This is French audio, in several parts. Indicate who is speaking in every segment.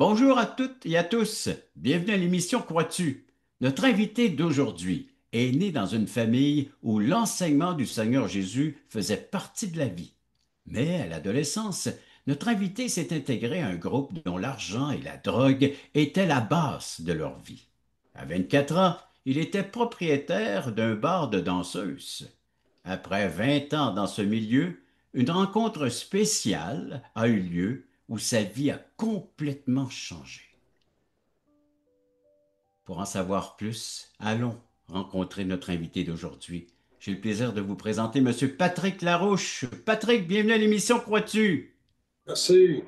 Speaker 1: Bonjour à toutes et à tous. Bienvenue à l'émission Crois-tu? Notre invité d'aujourd'hui est né dans une famille où l'enseignement du Seigneur Jésus faisait partie de la vie. Mais à l'adolescence, notre invité s'est intégré à un groupe dont l'argent et la drogue étaient la base de leur vie. À 24 ans, il était propriétaire d'un bar de danseuses. Après 20 ans dans ce milieu, une rencontre spéciale a eu lieu où sa vie a complètement changé. Pour en savoir plus, allons rencontrer notre invité d'aujourd'hui. J'ai le plaisir de vous présenter Monsieur Patrick Larouche. Patrick, bienvenue à l'émission Crois-tu?
Speaker 2: Merci.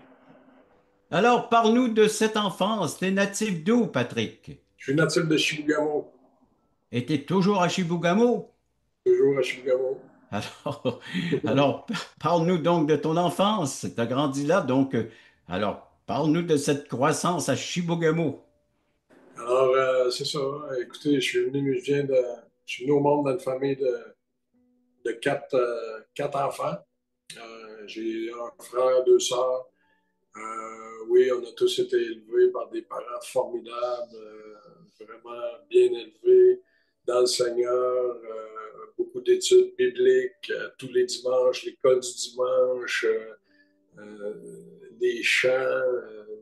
Speaker 1: Alors, parle-nous de cette enfance. T'es natif d'où, Patrick?
Speaker 2: Je suis natif de Chibougamau,
Speaker 1: Et t'es toujours à Chibougamau?
Speaker 2: toujours à Chibougamau.
Speaker 1: Alors, alors, parle-nous donc de ton enfance. Tu as grandi là, donc, alors, parle-nous de cette croissance à Chibougamau.
Speaker 2: Alors, c'est ça. Écoutez, je suis venu au monde dans une famille de quatre enfants. J'ai un frère, deux sœurs. Oui, on a tous été élevés par des parents formidables, vraiment bien élevés dans le Seigneur, beaucoup d'études bibliques tous les dimanches, l'école du dimanche. Euh, des chants,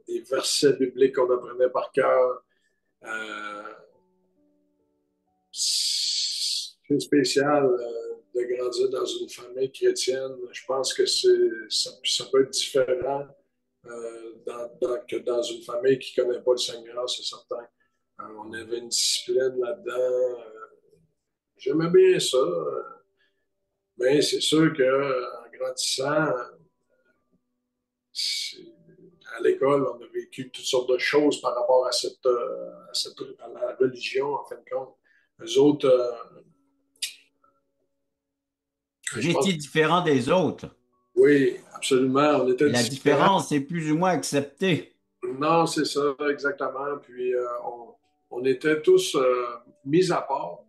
Speaker 2: des versets bibliques qu'on apprenait par cœur. Euh, c'est spécial de grandir dans une famille chrétienne. Je pense que ça peut être différent que dans une famille qui ne connaît pas le Seigneur, c'est certain. On avait une discipline là-dedans. J'aimais bien ça, mais c'est sûr qu'en grandissant, à l'école, on a vécu toutes sortes de choses par rapport à la religion, en fin de compte. Eux autres,
Speaker 1: Vous
Speaker 2: je pense,
Speaker 1: étiez différent des autres.
Speaker 2: oui, absolument, on était
Speaker 1: Et la
Speaker 2: différents.
Speaker 1: différence est plus ou moins acceptée.
Speaker 2: Non, c'est ça, exactement. Puis, on était tous mis à part.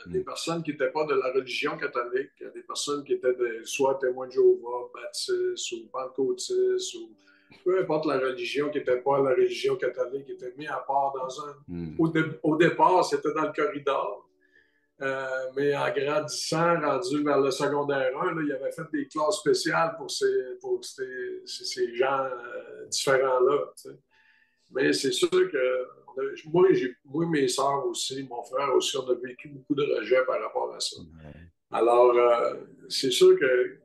Speaker 2: Des
Speaker 1: Hmm.
Speaker 2: personnes qui n'étaient pas de la religion catholique, des personnes qui étaient soit témoins de Jéhovah, baptistes ou pentecôtistes, ou peu importe la religion qui n'était pas la religion catholique, qui étaient mis à part
Speaker 1: Hmm.
Speaker 2: au départ, c'était dans le corridor. Mais en grandissant, rendu vers le secondaire 1, là, il avait fait des classes spéciales pour ces gens différents-là. Tu sais. Mais c'est sûr que moi, mes sœurs aussi, mon frère aussi, on a vécu beaucoup de rejets par rapport à ça.
Speaker 1: Ouais.
Speaker 2: Alors, c'est sûr que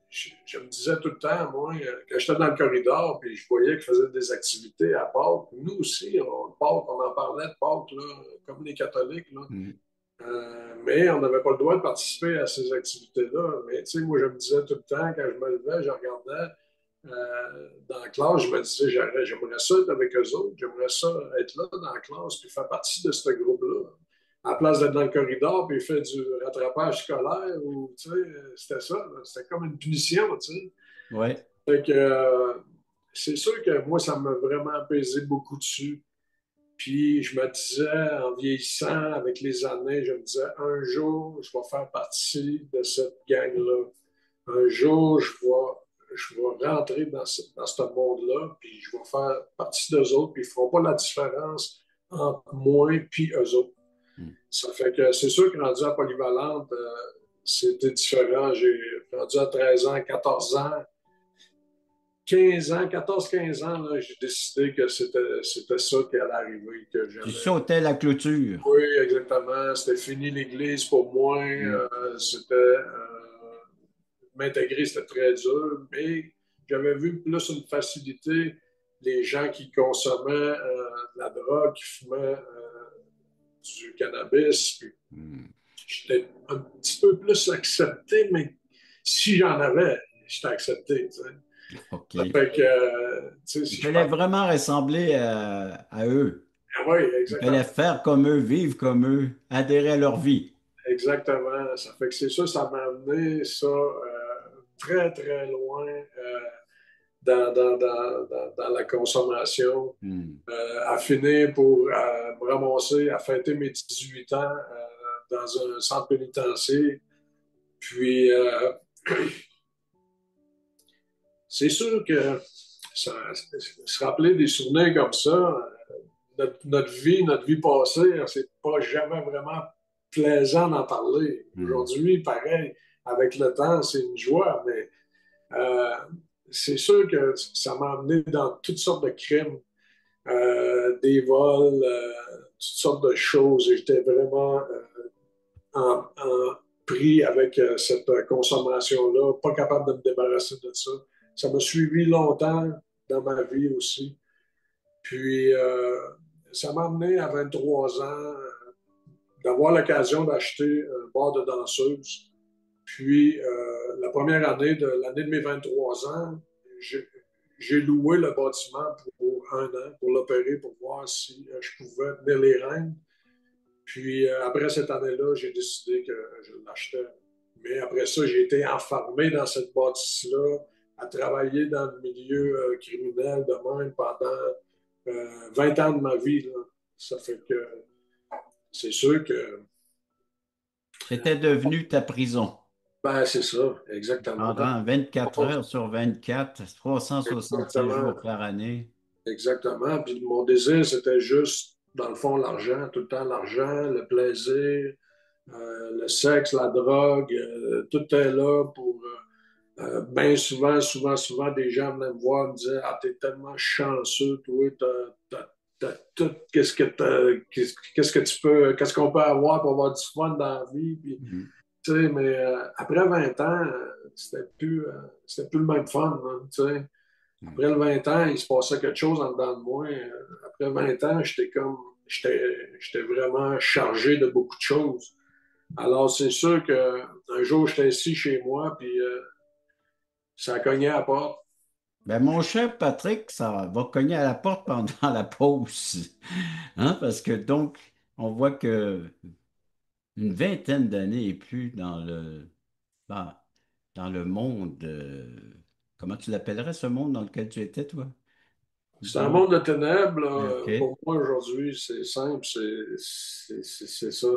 Speaker 2: je me disais tout le temps, moi, quand j'étais dans le corridor, puis je voyais qu'ils faisaient des activités à Pâques, nous aussi, Pâques, on en parlait de Pâques, là, comme les catholiques, là.
Speaker 1: Hmm.
Speaker 2: Mais on n'avait pas le droit de participer à ces activités-là. Mais tu sais, moi, je me disais tout le temps, quand je me levais, je regardais dans la classe, je me disais, j'aimerais ça être avec eux autres, j'aimerais ça être là dans la classe, puis faire partie de ce groupe-là. À la place d'être dans le corridor, puis faire du rattrapage scolaire, ou, tu sais, c'était ça, là. C'était comme une punition, tu sais.
Speaker 1: Ouais.
Speaker 2: Fait que, c'est sûr que moi, ça m'a vraiment pesé beaucoup dessus. Puis je me disais, en vieillissant avec les années, je me disais, un jour, je vais faire partie de cette gang-là. Un jour, je vais rentrer dans ce monde-là, puis je vais faire partie d'eux autres, puis ils ne feront pas la différence entre moi et eux autres.
Speaker 1: Hmm.
Speaker 2: Ça fait que c'est sûr que rendu à Polyvalente, c'était différent. J'ai rendu à 13 ans, 14 ans, 15 ans, 14-15 ans, là, j'ai décidé que c'était ça qui allait arriver, que
Speaker 1: Tu
Speaker 2: j'allais.
Speaker 1: sautais la clôture.
Speaker 2: Oui, exactement. C'était fini l'Église pour moi.
Speaker 1: Hmm.
Speaker 2: M'intégrer, c'était très dur, mais j'avais vu plus une facilité. Les gens qui consommaient de la drogue, qui fumaient du cannabis, puis
Speaker 1: Hmm.
Speaker 2: j'étais un petit peu plus accepté, mais si j'en avais, j'étais accepté. Tu sais.
Speaker 1: OK.
Speaker 2: Ça fait que, tu sais,
Speaker 1: Il
Speaker 2: si je
Speaker 1: fallait
Speaker 2: parle.
Speaker 1: vraiment ressembler à eux.
Speaker 2: Ah oui,
Speaker 1: Il
Speaker 2: exactement.
Speaker 1: fallait faire comme eux, vivre comme eux, adhérer à leur vie.
Speaker 2: Exactement. Ça fait que c'est ça, ça m'a amené ça très, très loin dans la consommation,
Speaker 1: Hmm.
Speaker 2: à finir pour me ramasser, à fêter mes 18 ans dans un centre pénitentiaire. Puis, c'est sûr que se rappeler des souvenirs comme ça, notre vie passée, c'est pas jamais vraiment plaisant d'en parler.
Speaker 1: Hmm.
Speaker 2: Aujourd'hui, pareil, avec le temps, c'est une joie, mais euh, c'est sûr que ça m'a amené dans toutes sortes de crimes, des vols, toutes sortes de choses. Et j'étais vraiment en pris avec cette consommation-là, pas capable de me débarrasser de ça. Ça m'a suivi longtemps dans ma vie aussi. Puis, ça m'a amené à 23 ans d'avoir l'occasion d'acheter un bar de danseuse. Puis, la première année l'année de mes 23 ans, j'ai j'ai loué le bâtiment pour un an, pour l'opérer, pour voir si je pouvais tenir les rênes. Puis, après cette année-là, j'ai décidé que je l'achetais. Mais après ça, j'ai été enfermé dans cette bâtisse-là, à travailler dans le milieu criminel de même pendant 20 ans de ma vie. Là. Ça fait que c'est sûr que,
Speaker 1: C'était devenu ta prison.
Speaker 2: ben, c'est ça, exactement.
Speaker 1: Pendant 24 heures sur 24, 365 jours
Speaker 2: Exactement,
Speaker 1: par année.
Speaker 2: exactement. Puis mon désir, c'était juste, dans le fond, l'argent, tout le temps l'argent, le plaisir, le sexe, la drogue, tout est là pour. Bien souvent, des gens venaient me voir et me disaient: Ah, t'es tellement chanceux, toi, t'as tout, qu'est-ce que tu peux, qu'est-ce qu'on peut avoir pour avoir du fun dans la vie. Puis,
Speaker 1: Mhm.
Speaker 2: tu sais, mais après 20 ans, c'était plus le même fun. Hein, tu sais. Après le 20 ans, il se passait quelque chose en dedans de moi. Après 20 ans, j'étais vraiment chargé de beaucoup de choses. Alors, c'est sûr qu'un jour, j'étais assis chez moi, puis ça cognait à la porte.
Speaker 1: Ben, mon cher Patrick, ça va cogner à la porte pendant la pause. Hein? Parce que donc, on voit que une vingtaine d'années et plus ben, dans le monde, comment tu l'appellerais ce monde dans lequel tu étais, toi?
Speaker 2: C'est un
Speaker 1: Donc,
Speaker 2: monde de ténèbres.
Speaker 1: OK.
Speaker 2: Là. Pour moi, aujourd'hui, c'est simple. C'est ça.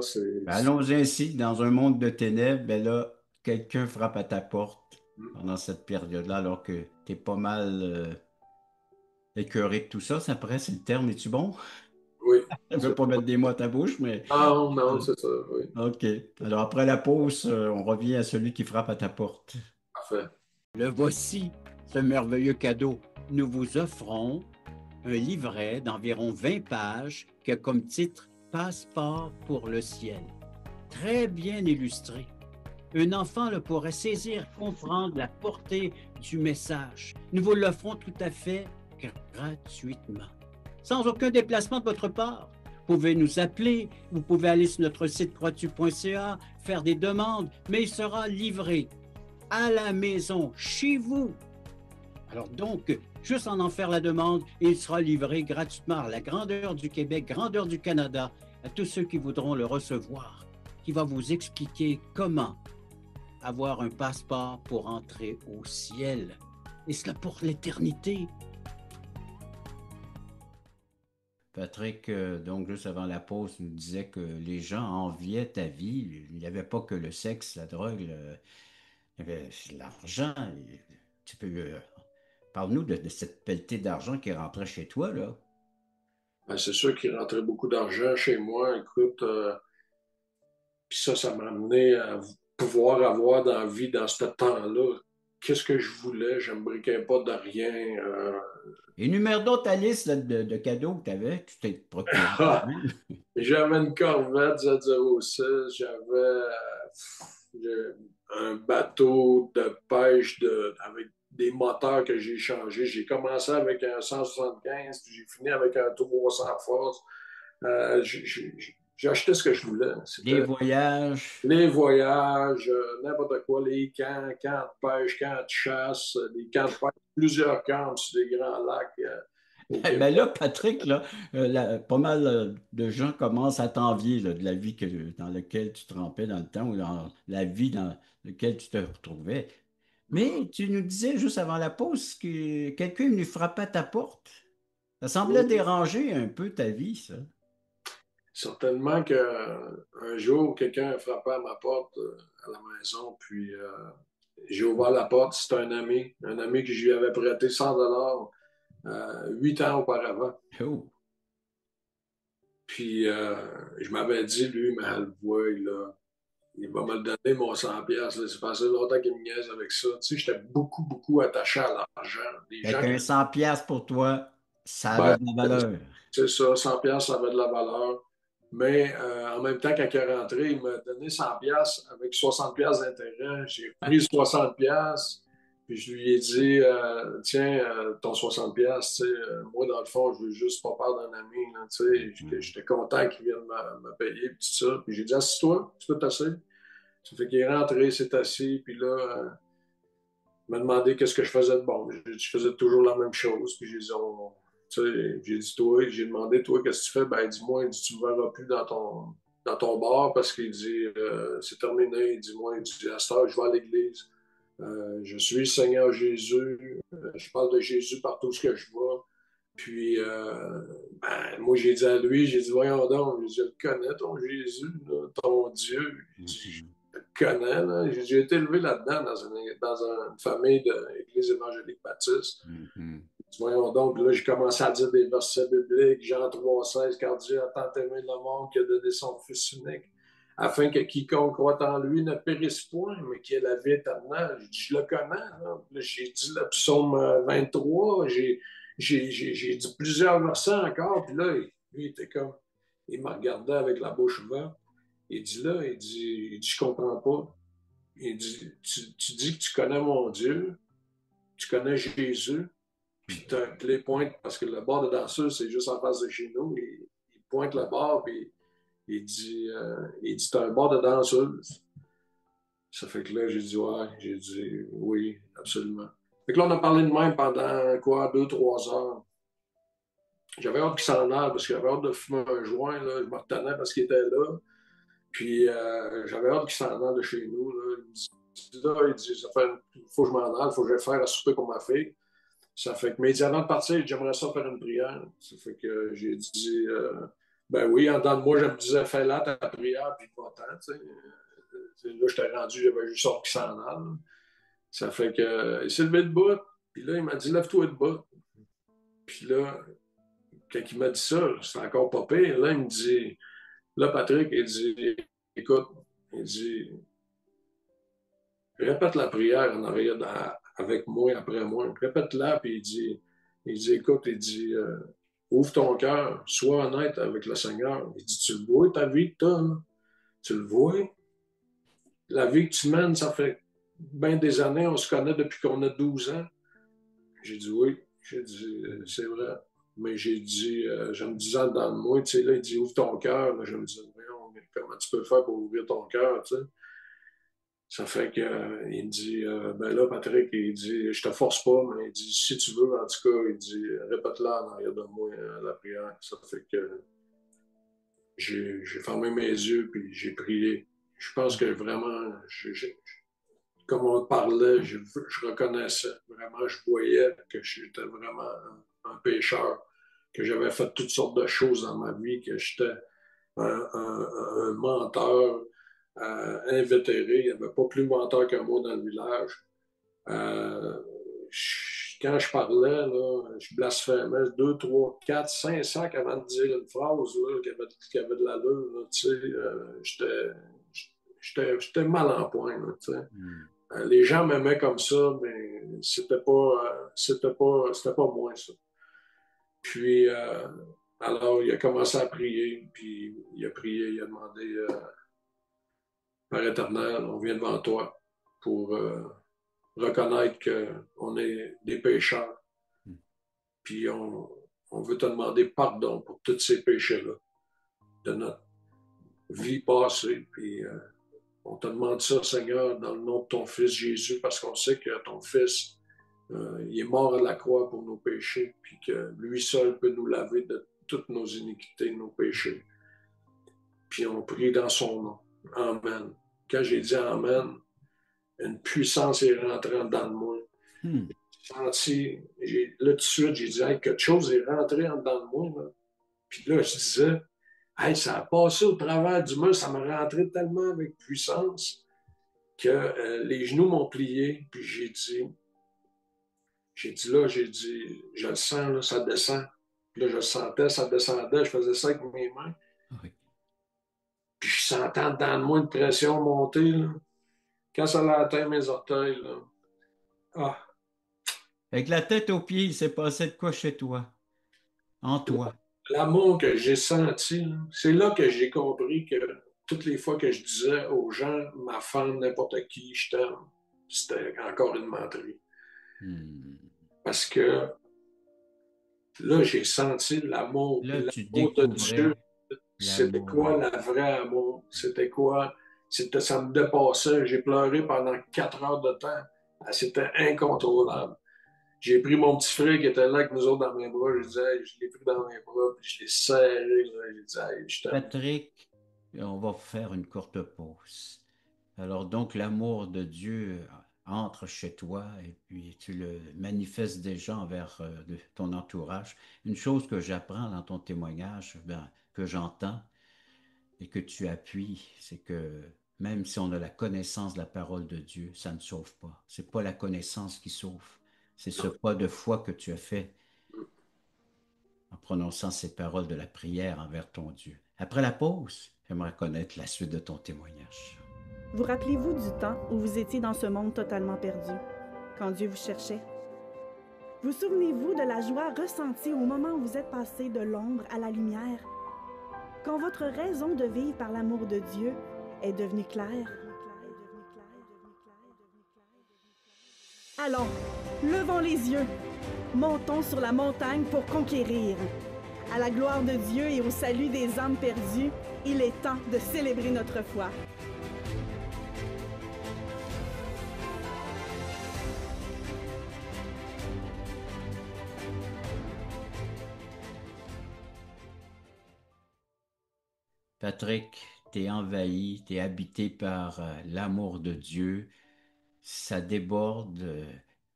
Speaker 1: Ben, allons ainsi, dans un monde de ténèbres, ben là, quelqu'un frappe à ta porte pendant cette période-là, alors que tu es pas mal écœuré de tout ça. Ça pourrait, c'est le terme, es-tu bon?
Speaker 2: Oui.
Speaker 1: Je ne veux pas mettre des mots à ta bouche, mais
Speaker 2: Non, non,
Speaker 1: euh,
Speaker 2: c'est ça. Oui.
Speaker 1: OK. Alors après la pause, on revient à celui qui frappe à ta porte.
Speaker 2: Parfait.
Speaker 1: Le voici, ce merveilleux cadeau. Nous vous offrons un livret d'environ 20 pages qui a comme titre Passeport pour le ciel. Très bien illustré. Un enfant le pourrait saisir, comprendre la portée du message. Nous vous l'offrons tout à fait gratuitement, sans aucun déplacement de votre part. Vous pouvez nous appeler, vous pouvez aller sur notre site croatu.ca, faire des demandes, mais il sera livré à la maison, chez vous. Alors donc, juste en faire la demande et il sera livré gratuitement à la grandeur du Québec, grandeur du Canada, à tous ceux qui voudront le recevoir, qui va vous expliquer comment avoir un passeport pour entrer au ciel. Et cela pour l'éternité. Patrick, donc juste avant la pause, nous disait que les gens enviaient ta vie. Il n'y avait pas que le sexe, la drogue, il y avait l'argent. Tu peux, parle-nous de cette pelletée d'argent qui rentrait chez toi, là.
Speaker 2: Ben, c'est sûr qu'il rentrait beaucoup d'argent chez moi. Écoute, puis ça m'a amené à pouvoir avoir dans la vie, dans ce temps-là, qu'est-ce que je voulais. Je ne me briquais pas de rien.
Speaker 1: Énumère donc ta liste là, de cadeaux que tu avais, que tu t'es procuré toi-même.
Speaker 2: J'avais une Corvette Z06, un bateau de pêche avec des moteurs que j'ai changés. J'ai commencé avec un 175, puis j'ai fini avec un 300 force. J'ai acheté ce que je voulais.
Speaker 1: Des
Speaker 2: C'était
Speaker 1: voyages.
Speaker 2: les voyages, n'importe quoi, les camps de pêche, camps de chasse, des camps de pêche, plusieurs camps sur des grands lacs au Québec.
Speaker 1: Ben là, Patrick, là, pas mal de gens commencent à t'envier là, de la vie dans laquelle tu trempais dans le temps ou dans la vie dans laquelle tu te retrouvais. Mais tu nous disais juste avant la pause que quelqu'un est venu frapper à ta porte. Ça semblait déranger un peu ta vie, ça.
Speaker 2: Certainement qu'un jour, quelqu'un a frappé à ma porte à la maison, puis j'ai ouvert la porte. C'était un ami que je lui avais prêté 100 $. 8 ans auparavant.
Speaker 1: Oh.
Speaker 2: Puis je m'avais dit, lui, mais elle le voit, là, il va me le donner, mon 100$. Là. C'est passé longtemps qu'il me niaise avec ça. Tu sais, j'étais beaucoup, beaucoup attaché à l'argent. Les
Speaker 1: Fait
Speaker 2: gens qui...
Speaker 1: qu'un 100 piastres pour toi, ça avait
Speaker 2: Ben,
Speaker 1: de la valeur.
Speaker 2: c'est ça, 100$, ça avait de la valeur. Mais en même temps, quand il est rentré, il m'a donné 100$ avec 60$ d'intérêt. J'ai pris 60$, puis je lui ai dit, tiens, ton 60$, tu sais, moi, dans le fond, je veux juste pas perdre un ami. Là, tu sais,
Speaker 1: Mhm.
Speaker 2: j'étais content qu'il vienne me payer, puis tout ça. Puis j'ai dit, assis-toi, tu peux t'asseoir. Ça fait qu'il est rentré, s'est assis, puis là, il m'a demandé qu'est-ce que je faisais de bon. Je faisais toujours la même chose, puis j'ai dit, tu sais, j'ai dit, toi, j'ai demandé, toi, qu'est-ce que tu fais? Ben, dis-moi, il dit, tu me verras plus dans ton bar parce qu'il dit, c'est terminé. Il dit, moi, il dit, à cette heure, je vais à l'église. Je suis le Seigneur Jésus. Je parle de Jésus partout où je vais. Puis, ben, moi, j'ai dit à lui, j'ai dit, voyons donc, je le connais, ton Jésus, là, ton Dieu. J'ai dit, je
Speaker 1: Mhm.
Speaker 2: le connais, là. J'ai été élevé là-dedans, dans une famille d'église évangélique baptiste.
Speaker 1: Mhm.
Speaker 2: Voyons donc, là, j'ai commencé à dire des versets bibliques, Jean 3,16, car Dieu a tant aimé le monde qu'il a donné son Fils unique, afin que quiconque croit en lui ne périsse point, mais qu'il ait la vie éternelle. J'ai dit, je le connais, là. J'ai dit le psaume 23, j'ai dit plusieurs versets encore, puis là, lui, il était comme, il me regardait avec la bouche ouverte. Il dit là, il dit, je comprends pas. Il dit, tu dis que tu connais mon Dieu, tu connais Jésus, puis tu les pointes, parce que le bar de danseuse, c'est juste en face de chez nous. Il pointe le bar, puis il dit, t'as un bar de danseuse. Ça fait que là, j'ai dit, ouais. J'ai dit, oui, absolument. Fait que là, on a parlé de même pendant, quoi, 2, 3 heures. J'avais hâte qu'il s'en aille, parce que j'avais hâte de fumer un joint, là. Je me retenais parce qu'il était là. Puis j'avais hâte qu'il s'en aille de chez nous, là. Il dit, il faut que je m'en aille, il faut que je faire à souper pour ma fille. Ça fait que, mais il dit, avant de partir, j'aimerais ça faire une prière. Ça fait que j'ai dit, ben oui, en dedans de moi, je me disais, fais là ta prière, puis va-t'en, tu sais. Là, j'étais rendu, j'avais juste hâte qu'il s'en aille. Ça fait que, il s'est levé de bout, puis là, il m'a dit, lève-toi de bout. Puis là, quand il m'a dit ça, c'est encore pas pire. Là, il me dit, là, Patrick, il dit, écoute, il dit, répète la prière en arrière avec moi, après moi. Répète-la, puis il dit, écoute, il dit, ouvre ton cœur, sois honnête avec le Seigneur. Il dit, tu le vois, ta vie que tu as, là? Tu le vois? La vie que tu mènes, ça fait bien des années, on se connaît depuis qu'on a 12 ans. J'ai dit oui. J'ai dit, c'est vrai. Mais j'ai dit, je me disais dans le moi, tu sais, là, il dit, ouvre ton cœur. Là, je me disais, voyons, comment tu peux faire pour ouvrir ton cœur, tu sais? Ça fait que, il me dit, ben là, Patrick, il dit, je te force pas, mais il dit, si tu veux, en tout cas, il dit, répète-la en arrière de moi, la prière. Ça fait que j'ai fermé mes yeux, puis j'ai prié. Je pense que vraiment, comme on parlait, je reconnaissais, vraiment, je voyais que j'étais vraiment un pécheur, que j'avais fait toutes sortes de choses dans ma vie, que j'étais un menteur invétéré. Il n'y avait pas plus menteur que moi dans le village. Euh, quand je parlais, là, je blasphémais 2, 3, 4, 5 sacs avant de dire une phrase là, qui avait de l'allure. Là, tu sais, j'étais mal en point. Là, tu sais.
Speaker 1: Mhm.
Speaker 2: Les gens m'aimaient comme ça, mais c'était pas moi, ça. Puis, alors, il a commencé à prier, puis il a prié, il a demandé, Père éternel, on vient devant toi pour reconnaître qu'on est des pécheurs, puis on veut te demander pardon pour tous ces péchés-là de notre vie passée, puis on te demande ça, Seigneur, dans le nom de ton Fils Jésus, parce qu'on sait que ton Fils, il est mort à la croix pour nos péchés, puis que lui seul peut nous laver de toutes nos iniquités, nos péchés. Puis on prie dans son nom. Amen. Quand j'ai dit Amen, une puissance est rentrée dans moi.
Speaker 1: Mhm.
Speaker 2: J'ai senti, là tout de suite, j'ai dit, hey, quelque chose est rentré en dedans de moi. Là. Puis là, je disais, hey, ça a passé au travers du mur, ça m'a rentré tellement avec puissance que les genoux m'ont plié, puis j'ai dit, J'ai dit là, j'ai dit, je le sens, là, ça descend. Puis là, je le sentais, ça descendait, je faisais ça avec mes mains.
Speaker 1: Oui.
Speaker 2: Puis je sentais dans moi une pression monter, là. Quand ça a atteint mes orteils, là, ah,
Speaker 1: Avec la tête aux pieds, il s'est passé de quoi chez toi? En toi?
Speaker 2: l'amour que j'ai senti, là, c'est là que j'ai compris que toutes les fois que je disais aux gens, ma femme, n'importe qui, je t'aime, c'était encore une menterie.
Speaker 1: Hmm.
Speaker 2: Parce que là, j'ai senti l'amour, puis
Speaker 1: Là, tu
Speaker 2: l'amour de Dieu.
Speaker 1: découvrais
Speaker 2: C'était
Speaker 1: l'amour de
Speaker 2: quoi la
Speaker 1: Dieu.
Speaker 2: vraie amour? C'était quoi? Ça me dépassait. J'ai pleuré pendant 4 heures de temps. Ah, c'était incontrôlable. J'ai pris mon petit frère qui était là avec nous autres dans mes bras. Je disais, hey, je l'ai pris dans mes bras, puis je l'ai serré. Là. J'ai dit, hey, je t'aime.
Speaker 1: Patrick, on va faire une courte pause. Alors donc l'amour de Dieu entre chez toi et puis tu le manifestes déjà envers ton entourage. Une chose que j'apprends dans ton témoignage, ben, que j'entends et que tu appuies, c'est que même si on a la connaissance de la parole de Dieu, ça ne sauve pas. C'est pas la connaissance qui sauve. C'est ce pas de foi que tu as fait en prononçant ces paroles de la prière envers ton Dieu. Après la pause, j'aimerais connaître la suite de ton témoignage.
Speaker 3: Vous rappelez-vous du temps où vous étiez dans ce monde totalement perdu, quand Dieu vous cherchait? Vous souvenez-vous de la joie ressentie au moment où vous êtes passé de l'ombre à la lumière? Quand votre raison de vivre par l'amour de Dieu est devenue claire? Allons, levons les yeux, montons sur la montagne pour conquérir. À la gloire de Dieu et au salut des âmes perdues, il est temps de célébrer notre foi.
Speaker 1: Patrick, t'es envahi, t'es habité par l'amour de Dieu. Ça déborde,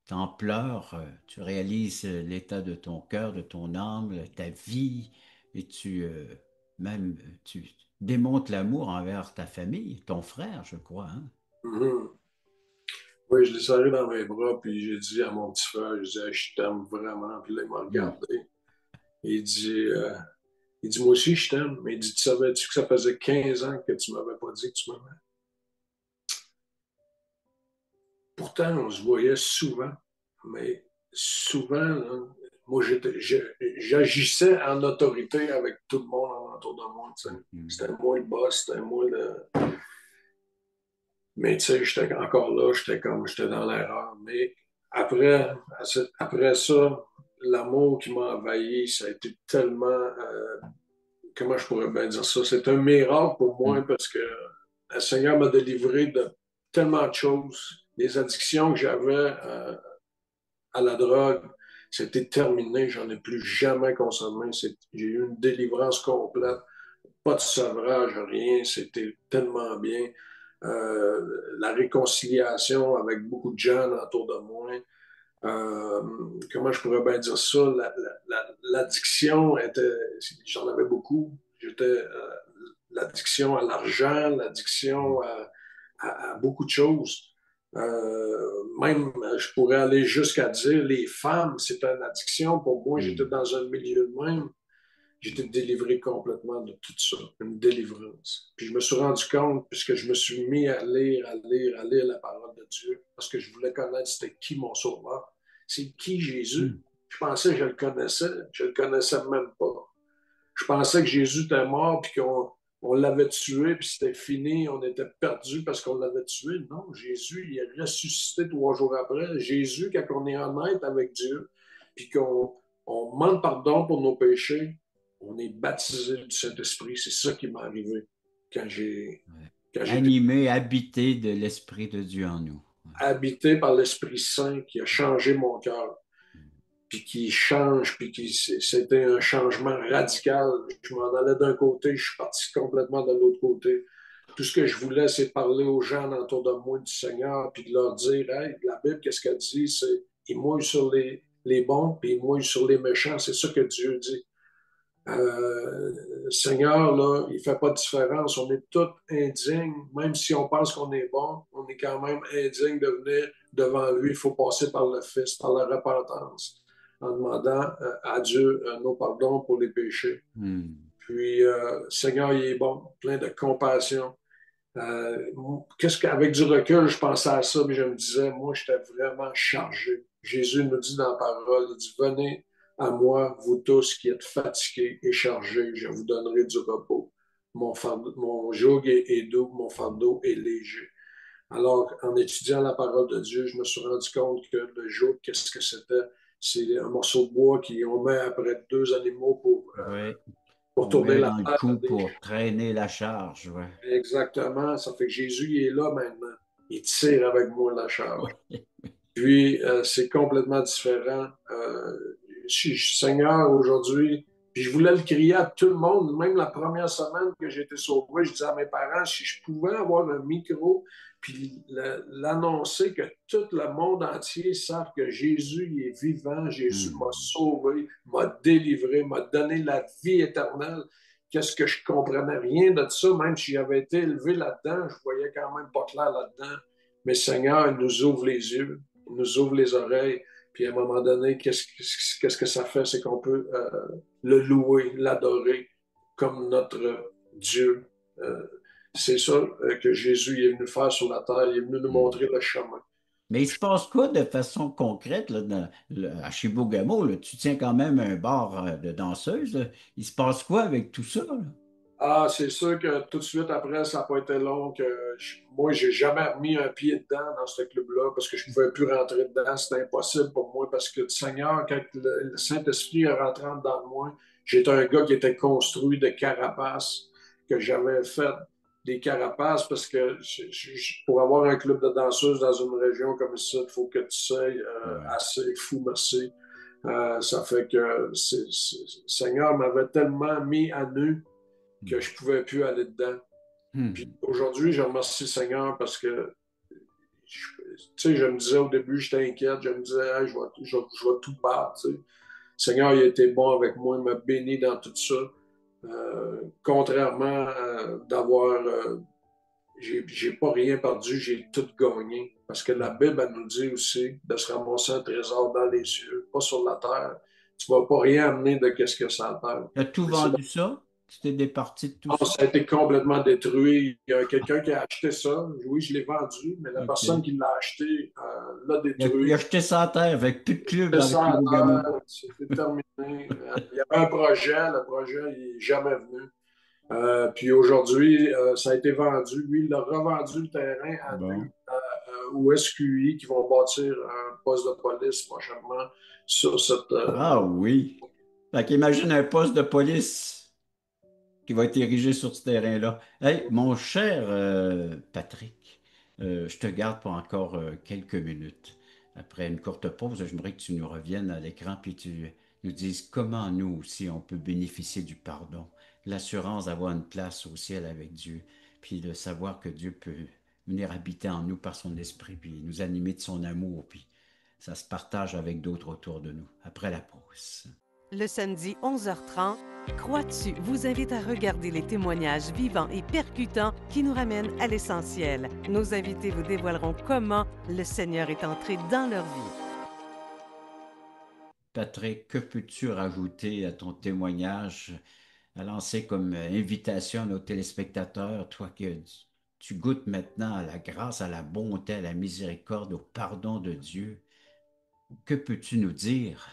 Speaker 1: t'en pleures, tu réalises l'état de ton cœur, de ton âme, ta vie, et même tu démontres l'amour envers ta famille, ton frère, je crois, hein?
Speaker 2: Mhm. Oui, je l'ai serré dans mes bras, puis j'ai dit à mon petit frère, je disais, je t'aime vraiment. Puis là, il m'a
Speaker 1: Hmm.
Speaker 2: regardé. Il dit, moi aussi, je t'aime. Mais il dit, tu savais-tu que ça faisait 15 ans que tu m'avais pas dit que tu m'aimais? Pourtant, on se voyait souvent, mais souvent, là, moi, j'agissais en autorité avec tout le monde autour de moi. Tu sais.
Speaker 1: Hmm.
Speaker 2: C'était moi le boss, c'était moi le. Mais tu sais, j'étais encore là, j'étais dans l'erreur. Mais après, après ça, l'amour qui m'a envahi, ça a été tellement. Comment je pourrais bien dire ça? C'est un miracle pour moi
Speaker 1: Hmm.
Speaker 2: parce que le Seigneur m'a délivré de tellement de choses. Les addictions que j'avais à la drogue, c'était terminé. J'en ai plus jamais consommé. J'ai eu une délivrance complète. Pas de sevrage, rien. C'était tellement bien. La réconciliation avec beaucoup de gens autour de moi. Euh, Comment je pourrais bien dire ça? L'addiction était, j'en avais beaucoup. J'étais l'addiction à l'argent, l'addiction à beaucoup de choses. Même, je pourrais aller jusqu'à dire, les femmes, c'est une addiction. Pour moi, j'étais
Speaker 1: Hmm.
Speaker 2: dans un milieu de même. J'étais délivré complètement de tout ça, une délivrance. Puis je me suis rendu compte, puisque je me suis mis à lire, à lire, à lire la parole de Dieu, parce que je voulais connaître c'était qui mon sauveur. C'est qui Jésus?
Speaker 1: Hmm.
Speaker 2: Je pensais que je le connaissais même pas. Je pensais que Jésus était mort, puis qu'on l'avait tué, puis c'était fini, on était perdu parce qu'on l'avait tué. Non, Jésus, il est ressuscité 3 jours après. Jésus, quand on est honnête avec Dieu, puis qu'on demande pardon pour nos péchés, on est baptisé du Saint-Esprit. C'est ça qui m'est arrivé quand j'ai
Speaker 1: Ouais.
Speaker 2: quand j'ai été
Speaker 1: Animé, habité de l'Esprit de Dieu en nous. Ouais.
Speaker 2: habité par l'Esprit Saint qui a changé mon cœur.
Speaker 1: Hmm.
Speaker 2: Puis qui change, c'était un changement radical. Je m'en allais d'un côté, je suis parti complètement de l'autre côté. Tout ce que je voulais, c'est parler aux gens autour de moi du Seigneur, puis de leur dire, hey, la Bible, qu'est-ce qu'elle dit? C'est, il mouille sur les bons, puis il mouille sur les méchants. C'est ça que Dieu dit. Le Seigneur, là, il ne fait pas de différence. On est tous indignes, même si on pense qu'on est bon, on est quand même indigne de venir devant lui, il faut passer par le Fils, par la repentance, en demandant à Dieu nos pardons pour les péchés. Puis, Seigneur, il est bon, plein de compassion. Qu'avec du recul, je pensais à ça, mais je me disais, moi, j'étais vraiment chargé. Jésus nous dit dans la parole, il dit, venez à moi, vous tous qui êtes fatigués et chargés, je vous donnerai du repos. Mon joug est doux, mon fardeau est léger. Alors, en étudiant la parole de Dieu, je me suis rendu compte que le joug, qu'est-ce que c'était? C'est un morceau de bois qu'on met après deux animaux
Speaker 1: Oui.
Speaker 2: pour
Speaker 1: On
Speaker 2: tourner
Speaker 1: met
Speaker 2: la
Speaker 1: dans le
Speaker 2: terre.
Speaker 1: cou pour traîner la charge. Ouais.
Speaker 2: Exactement. Ça fait que Jésus, il est là maintenant. Il tire avec moi la charge.
Speaker 1: Oui.
Speaker 2: Puis, c'est complètement différent. Seigneur, aujourd'hui, puis je voulais le crier à tout le monde, même la première semaine que j'ai été sauvé, je disais à mes parents, si je pouvais avoir un micro, puis l'annoncer que tout le monde entier sache que Jésus il est vivant, Jésus m'a sauvé, m'a délivré, m'a donné la vie éternelle. Qu'est-ce que je comprenais rien de ça, même si j'avais été élevé là-dedans, je voyais quand même pas clair là-dedans. Mais Seigneur, il nous ouvre les yeux, il nous ouvre les oreilles, puis à un moment donné, qu'est-ce que ça fait? C'est qu'on peut le louer, l'adorer comme notre Dieu. C'est ça que Jésus est venu faire sur la terre. Il est venu nous montrer le chemin.
Speaker 1: Mais il se passe quoi de façon concrète là, à Chibougamau? Là? Tu tiens quand même un bar de danseuses. Là. Il se passe quoi avec tout ça? Là?
Speaker 2: Ah, c'est sûr que tout de suite après, ça n'a pas été long. Moi, j'ai jamais remis un pied dedans dans ce club-là parce que je ne pouvais plus rentrer dedans. C'était impossible pour moi parce que le Seigneur, quand le Saint-Esprit est rentré dans moi, j'étais un gars qui était construit de carapaces, que j'avais fait des carapaces parce que pour avoir un club de danseuses dans une région comme ça, il faut que tu sois assez fou, merci. Ça fait que le Seigneur m'avait tellement mis à nu que je ne pouvais plus aller dedans. Puis aujourd'hui, je remercie le Seigneur parce que, tu sais, je me disais au début, j'étais inquiète, je me disais, hey, je vais tout battre. Tu sais. Le Seigneur, il a été bon avec moi, il m'a béni dans tout ça. Contrairement d'avoir, j'ai pas rien perdu, j'ai tout gagné. Parce que la Bible, elle nous dit aussi de se ramasser un trésor dans les cieux, pas sur la terre. Tu ne vas pas rien amener de qu'est-ce que c'est à terre.
Speaker 1: Tu as tout vendu ça? Tu t'es départi de tout
Speaker 2: Non,
Speaker 1: ça?
Speaker 2: ça a été complètement détruit. Il y a quelqu'un qui a acheté ça. Oui, je l'ai vendu, mais la personne qui l'a acheté l'a détruit.
Speaker 1: Il a jeté ça à terre avec plus de clubs dans le
Speaker 2: Ça
Speaker 1: Chibougamau.
Speaker 2: c'était terminé. Il y avait un projet. Le projet n'est jamais venu. Puis aujourd'hui, ça a été vendu. Lui, il a revendu le terrain à nous, au SQI, qui vont bâtir un poste de police prochainement sur cette...
Speaker 1: Ah oui. Fait qu'imagine un poste de police qui va être érigé sur ce terrain-là. Hey, mon cher Patrick, je te garde pour encore quelques minutes. Après une courte pause, j'aimerais que tu nous reviennes à l'écran puis tu nous dises comment nous aussi on peut bénéficier du pardon, l'assurance d'avoir une place au ciel avec Dieu, puis de savoir que Dieu peut venir habiter en nous par son esprit, puis nous animer de son amour, puis ça se partage avec d'autres autour de nous. Après la pause.
Speaker 4: Le samedi 11h30, Crois-tu vous invite à regarder les témoignages vivants et percutants qui nous ramènent à l'essentiel. Nos invités vous dévoileront comment le Seigneur est entré dans leur vie.
Speaker 1: Patrick, que peux-tu rajouter à ton témoignage, à lancer comme invitation à nos téléspectateurs, toi que tu goûtes maintenant à la grâce, à la bonté, à la miséricorde, au pardon de Dieu? Que peux-tu nous dire?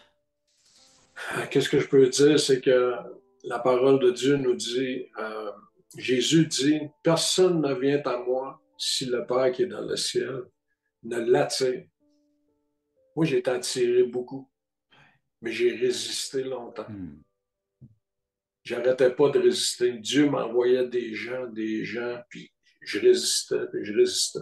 Speaker 2: Qu'est-ce que je peux dire, c'est que la parole de Dieu nous dit, Jésus dit, personne ne vient à moi si le Père qui est dans le ciel ne l'attire. Moi, j'ai été attiré beaucoup, mais j'ai résisté longtemps. J'arrêtais pas de résister. Dieu m'envoyait des gens, puis je résistais, puis je résistais.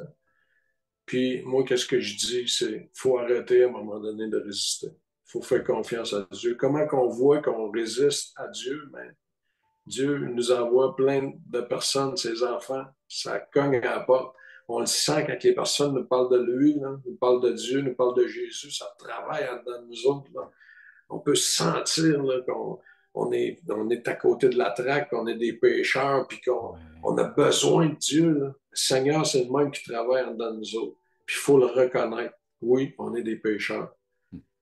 Speaker 2: Puis moi, qu'est-ce que je dis, c'est faut arrêter à un moment donné de résister. Il faut faire confiance à Dieu. Comment qu'on voit qu'on résiste à Dieu? Mais Dieu nous envoie plein de personnes, ses enfants. Ça cogne à la porte. On le sent quand les personnes nous parlent de lui, là, nous parlent de Dieu, nous parlent de Jésus. Ça travaille dans nous autres. Là. On peut sentir là, qu'on est à côté de la traque, qu'on est des pécheurs, puis qu'on a besoin de Dieu. Là. Le Seigneur, c'est le même qui travaille dans nous autres. Puis il faut le reconnaître. Oui, on est des pécheurs.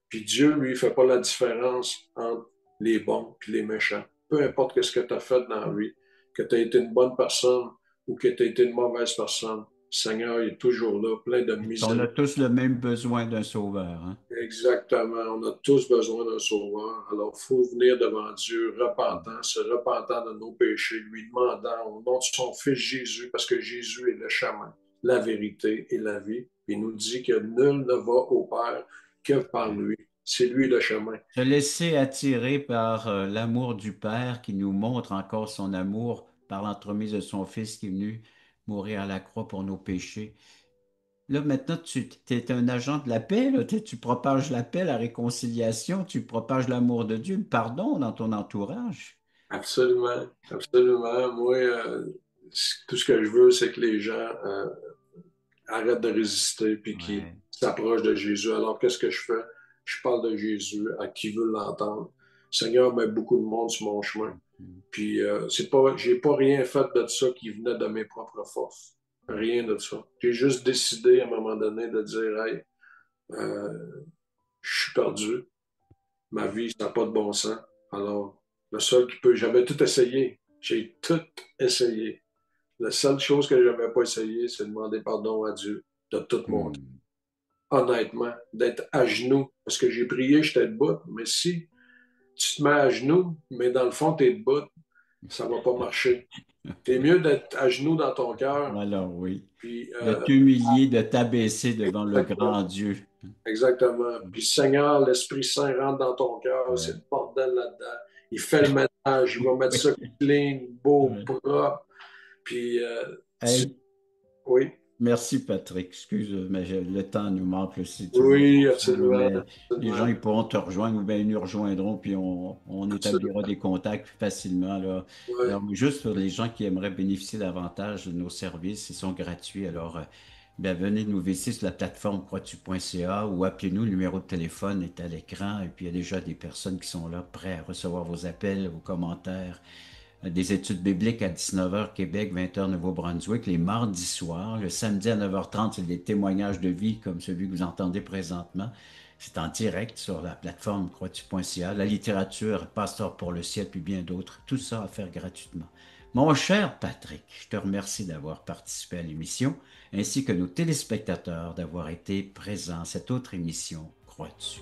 Speaker 2: Puis Dieu, lui, fait pas la différence entre les bons et les méchants. Peu importe ce que tu as fait dans la vie, que tu as été une bonne personne ou que tu as été une mauvaise personne, le Seigneur il est toujours là, plein de
Speaker 1: On a
Speaker 2: miséricorde.
Speaker 1: tous le même besoin d'un sauveur, hein?
Speaker 2: Exactement. On a tous besoin d'un sauveur. Alors, il faut venir devant Dieu repentant, se repentant de nos péchés, lui demandant au nom de son Fils Jésus, parce que Jésus est le chemin, la vérité et la vie. Il nous dit que nul ne va au Père que par lui. C'est lui le chemin.
Speaker 1: Se laisser attirer par l'amour du Père qui nous montre encore son amour par l'entremise de son Fils qui est venu mourir à la croix pour nos péchés. Là, maintenant, tu es un agent de la paix, là. Tu propages la paix, la réconciliation, tu propages l'amour de Dieu, le pardon dans ton entourage.
Speaker 2: Absolument, absolument. Moi, tout ce que je veux, c'est que les gens arrêtent de résister puis qu'ils
Speaker 1: Ouais.
Speaker 2: s'approchent de Jésus. Alors, qu'est-ce que je fais? Je parle de Jésus à qui veut l'entendre. Le Seigneur met beaucoup de monde sur mon chemin. Puis, j'ai pas rien fait de ça qui venait de mes propres forces. Rien de ça. J'ai juste décidé à un moment donné de dire, hey, je suis perdu. Ma vie, ça n'a pas de bon sens. Alors, le seul qui peut, j'avais tout essayé. J'ai tout essayé. La seule chose que je n'avais pas essayé, c'est de demander pardon à Dieu de tout mon temps.
Speaker 1: Hmm.
Speaker 2: Honnêtement, d'être à genoux. Parce que j'ai prié, j'étais debout. Mais si tu te mets à genoux, mais dans le fond, tu es debout, ça ne va pas marcher. C'est mieux d'être à genoux dans ton cœur.
Speaker 1: Alors oui,
Speaker 2: Puis,
Speaker 1: de t'humilier, de t'abaisser devant le
Speaker 2: exactement.
Speaker 1: grand Dieu.
Speaker 2: Exactement. Puis, Seigneur, l'Esprit Saint rentre dans ton cœur. C'est
Speaker 1: Ouais.
Speaker 2: le bordel là-dedans. Il fait le ménage. Il va mettre ça
Speaker 1: Oui.
Speaker 2: clean, beau,
Speaker 1: Ouais.
Speaker 2: propre. Puis,
Speaker 1: Hey,
Speaker 2: oui,
Speaker 1: merci Patrick. Excuse, mais le temps nous manque aussi, tu vois.
Speaker 2: oui, absolument.
Speaker 1: Mais les gens,
Speaker 2: Absolument.
Speaker 1: ils pourront te rejoindre ou bien ils nous rejoindront, puis on établira
Speaker 2: Absolument.
Speaker 1: des contacts plus facilement, là.
Speaker 2: Ouais.
Speaker 1: Alors, juste pour les gens qui aimeraient bénéficier davantage de nos services, ils sont gratuits. Alors, ben, venez nous visiter sur la plateforme croitu.ca ou appelez-nous. Le numéro de téléphone est à l'écran. Et puis, il y a déjà des personnes qui sont là, prêts à recevoir vos appels, vos commentaires. Des études bibliques à 19h Québec, 20h Nouveau-Brunswick, les mardis soirs. Le samedi à 9h30, c'est des témoignages de vie comme celui que vous entendez présentement. C'est en direct sur la plateforme croitu.ca. La littérature, Pasteur pour le ciel, puis bien d'autres. Tout ça à faire gratuitement. Mon cher Patrick, je te remercie d'avoir participé à l'émission, ainsi que nos téléspectateurs d'avoir été présents à cette autre émission, Crois-tu?